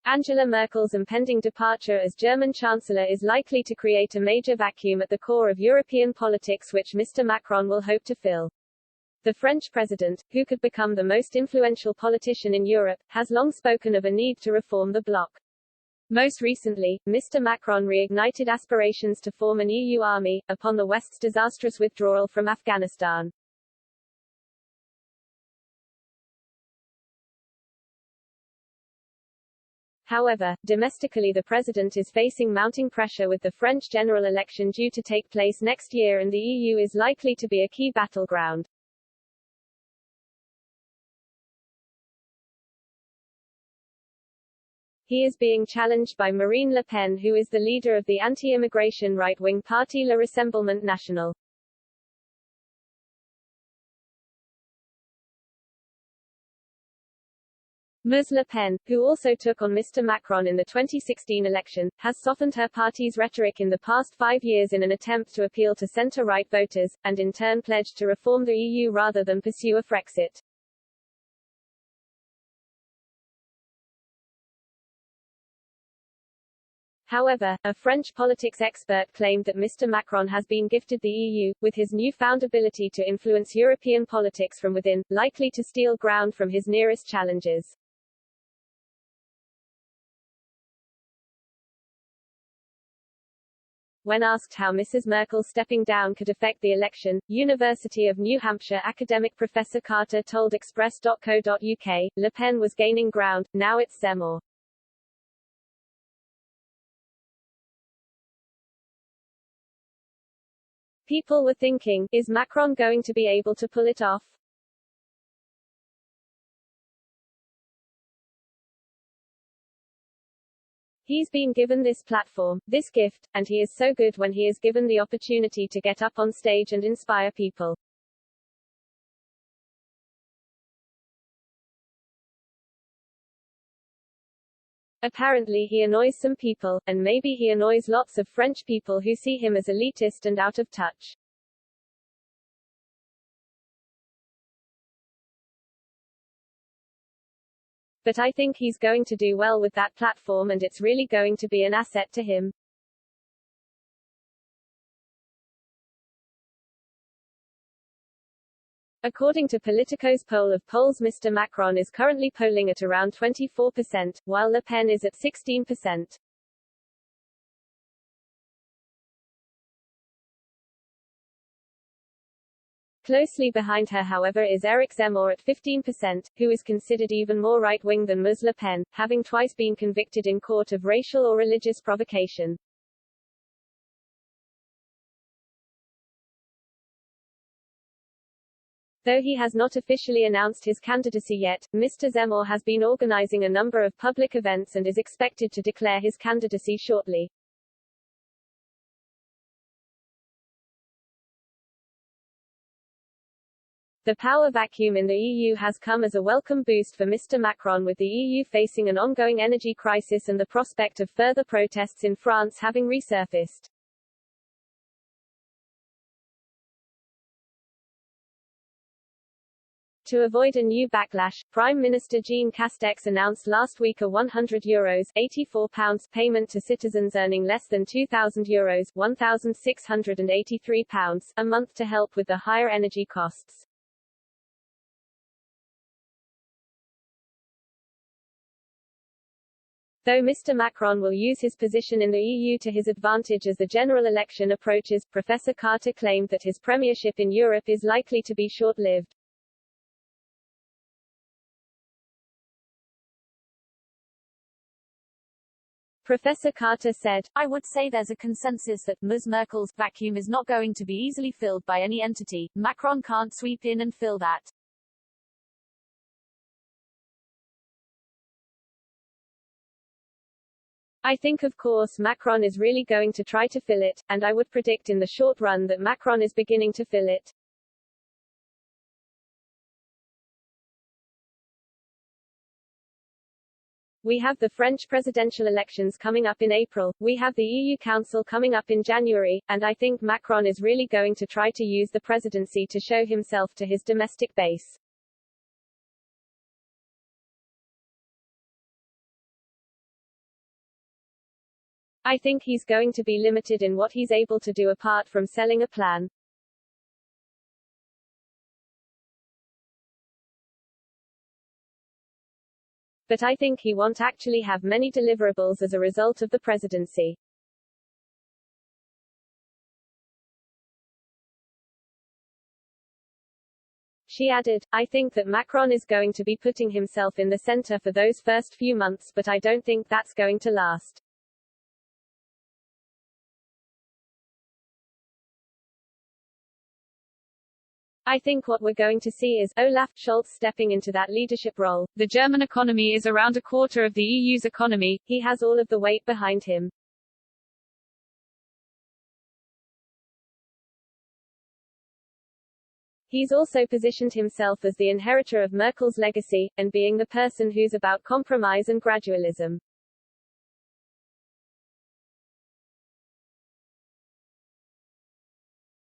Angela Merkel's impending departure as German Chancellor is likely to create a major vacuum at the core of European politics which Mr. Macron will hope to fill. The French president, who could become the most influential politician in Europe, has long spoken of a need to reform the bloc. Most recently, Mr. Macron reignited aspirations to form an EU army, upon the West's disastrous withdrawal from Afghanistan. However, domestically the president is facing mounting pressure with the French general election due to take place next year and the EU is likely to be a key battleground. He is being challenged by Marine Le Pen, who is the leader of the anti-immigration right-wing party Le Rassemblement National. Ms. Le Pen, who also took on Mr. Macron in the 2016 election, has softened her party's rhetoric in the past 5 years in an attempt to appeal to centre-right voters, and in turn pledged to reform the EU rather than pursue a Brexit. However, a French politics expert claimed that Mr. Macron has been gifted the EU, with his newfound ability to influence European politics from within, likely to steal ground from his nearest challengers. When asked how Mrs. Merkel stepping down could affect the election, University of New Hampshire academic Professor Carter told Express.co.uk, Le Pen was gaining ground, now it's Zemmour. People were thinking, is Macron going to be able to pull it off? He's been given this platform, this gift, and he is so good when he is given the opportunity to get up on stage and inspire people. Apparently he annoys some people, and maybe he annoys lots of French people who see him as elitist and out of touch. But I think he's going to do well with that platform and it's really going to be an asset to him. According to Politico's poll of polls, Mr. Macron is currently polling at around 24%, while Le Pen is at 16%. Closely behind her, however, is Eric Zemmour at 15%, who is considered even more right-wing than Ms. Le Pen, having twice been convicted in court of racial or religious provocation. Though he has not officially announced his candidacy yet, Mr. Zemmour has been organizing a number of public events and is expected to declare his candidacy shortly. The power vacuum in the EU has come as a welcome boost for Mr. Macron, with the EU facing an ongoing energy crisis and the prospect of further protests in France having resurfaced. To avoid a new backlash, Prime Minister Jean Castex announced last week a €100 (£84) payment to citizens earning less than €2,000 (£1,683) a month to help with the higher energy costs. Though Mr. Macron will use his position in the EU to his advantage as the general election approaches, Professor Carter claimed that his premiership in Europe is likely to be short-lived. Professor Carter said, "I would say there's a consensus that Ms. Merkel's vacuum is not going to be easily filled by any entity. Macron can't sweep in and fill that. I think of course Macron is really going to try to fill it, and I would predict in the short run that Macron is beginning to fill it." We have the French presidential elections coming up in April, we have the EU Council coming up in January, and I think Macron is really going to try to use the presidency to show himself to his domestic base. I think he's going to be limited in what he's able to do apart from selling a plan. But I think he won't actually have many deliverables as a result of the presidency. She added, I think that Macron is going to be putting himself in the center for those first few months, but I don't think that's going to last. I think what we're going to see is Olaf Scholz stepping into that leadership role. The German economy is around a quarter of the EU's economy. He has all of the weight behind him. He's also positioned himself as the inheritor of Merkel's legacy, and being the person who's about compromise and gradualism.